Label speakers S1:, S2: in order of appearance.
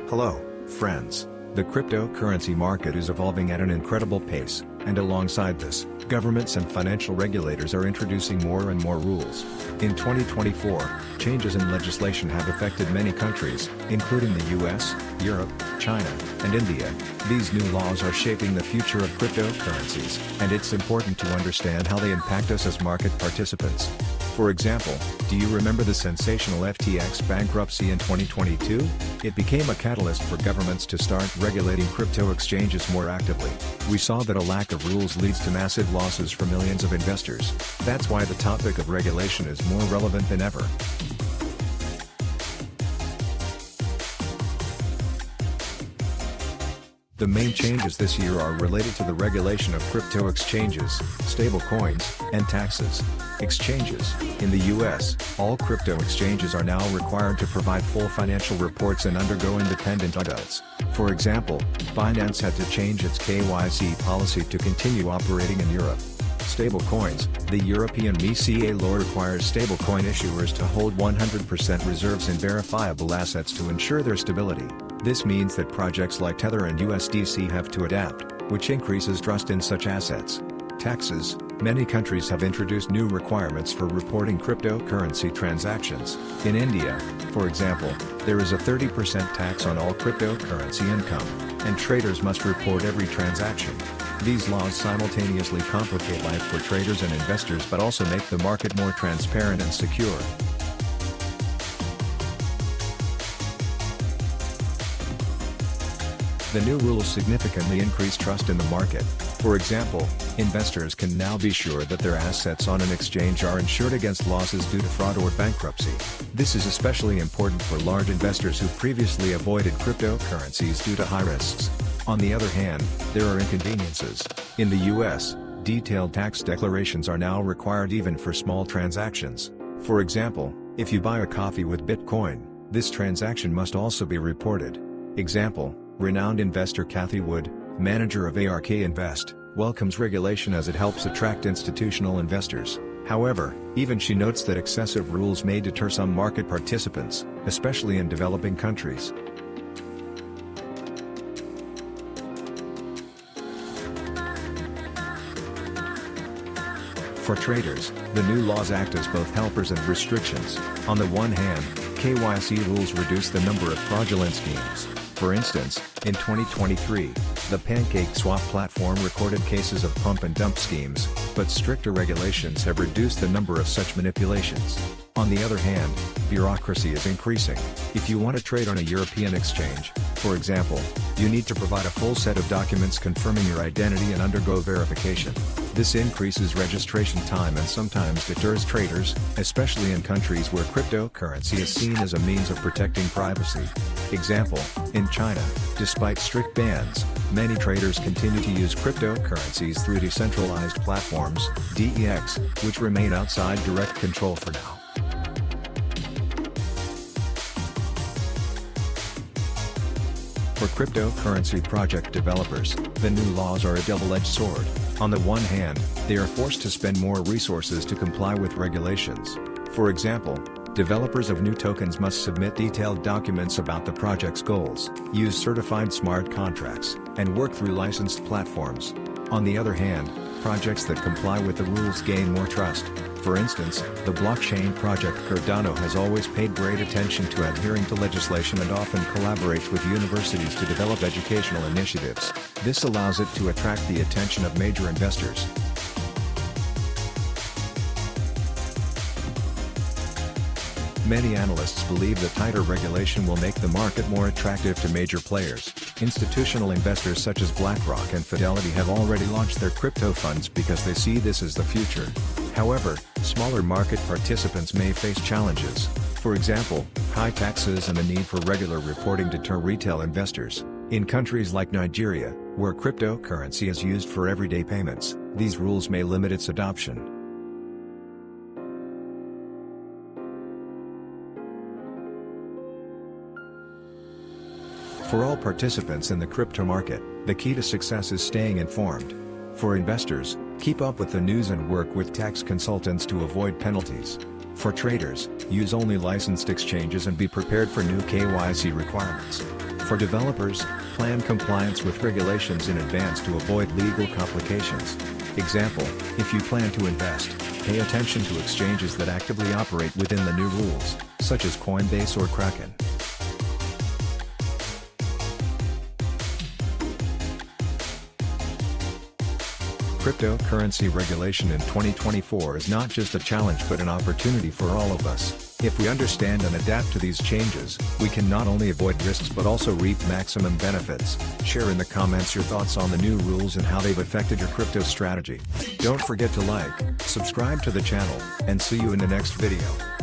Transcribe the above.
S1: Hello, friends. The cryptocurrency market is evolving at an incredible pace, and alongside this, governments and financial regulators are introducing more and more rules. In 2024, changes in legislation have affected many countries, including the US, Europe, China, and India. These new laws are shaping the future of cryptocurrencies, and it's important to understand how they impact us as market participants. For example, do you remember the sensational FTX bankruptcy in 2022? It became a catalyst for governments to start regulating crypto exchanges more actively. We saw that a lack of rules leads to massive losses for millions of investors. That's why the topic of regulation is more relevant than ever. The main changes this year are related to the regulation of crypto exchanges, stablecoins, and taxes. Exchanges. In the US, all crypto exchanges are now required to provide full financial reports and undergo independent audits. For example, Binance had to change its KYC policy to continue operating in Europe. Stablecoins. The European MiCA law requires stablecoin issuers to hold 100% reserves in verifiable assets to ensure their stability. This means that projects like Tether and USDC have to adapt, which increases trust in such assets. Taxes. Many countries have introduced new requirements for reporting cryptocurrency transactions. In India, for example, there is a 30% tax on all cryptocurrency income, and traders must report every transaction. These laws simultaneously complicate life for traders and investors but also make the market more transparent and secure. The new rules significantly increase trust in the market. For example, investors can now be sure that their assets on an exchange are insured against losses due to fraud or bankruptcy. This is especially important for large investors who previously avoided cryptocurrencies due to high risks. On the other hand, there are inconveniences. In the US, detailed tax declarations are now required even for small transactions. For example, if you buy a coffee with Bitcoin, this transaction must also be reported. Example: renowned investor Cathie Wood, manager of ARK Invest, welcomes regulation as it helps attract institutional investors. However, even she notes that excessive rules may deter some market participants, especially in developing countries. For traders, the new laws act as both helpers and restrictions. On the one hand, KYC rules reduce the number of fraudulent schemes. For instance, in 2023, the PancakeSwap platform recorded cases of pump and dump schemes, but stricter regulations have reduced the number of such manipulations. On the other hand, bureaucracy is increasing. If you want to trade on a European exchange, for example, you need to provide a full set of documents confirming your identity and undergo verification. This increases registration time and sometimes deters traders, especially in countries where cryptocurrency is seen as a means of protecting privacy. Example: in China, despite strict bans, many traders continue to use cryptocurrencies through decentralized platforms, DEX, which remain outside direct control for now. For cryptocurrency project developers, the new laws are a double-edged sword. On the one hand, they are forced to spend more resources to comply with regulations. For example, developers of new tokens must submit detailed documents about the project's goals, use certified smart contracts, and work through licensed platforms. On the other hand, projects that comply with the rules gain more trust. For instance, the blockchain project Cardano has always paid great attention to adhering to legislation and often collaborates with universities to develop educational initiatives. This allows it to attract the attention of major investors. Many analysts believe that tighter regulation will make the market more attractive to major players. Institutional investors such as BlackRock and Fidelity have already launched their crypto funds because they see this as the future. However, smaller market participants may face challenges. For example, high taxes and the need for regular reporting deter retail investors. In countries like Nigeria, where cryptocurrency is used for everyday payments, these rules may limit its adoption. For all participants in the crypto market, the key to success is staying informed. For investors, keep up with the news and work with tax consultants to avoid penalties. For traders, use only licensed exchanges and be prepared for new KYC requirements. For developers, plan compliance with regulations in advance to avoid legal complications. Example, if you plan to invest, pay attention to exchanges that actively operate within the new rules, such as Coinbase or Kraken. Cryptocurrency regulation in 2024 is not just a challenge but an opportunity for all of us. If we understand and adapt to these changes, we can not only avoid risks but also reap maximum benefits. Share in the comments your thoughts on the new rules and how they've affected your crypto strategy. Don't forget to like, subscribe to the channel, and see you in the next video.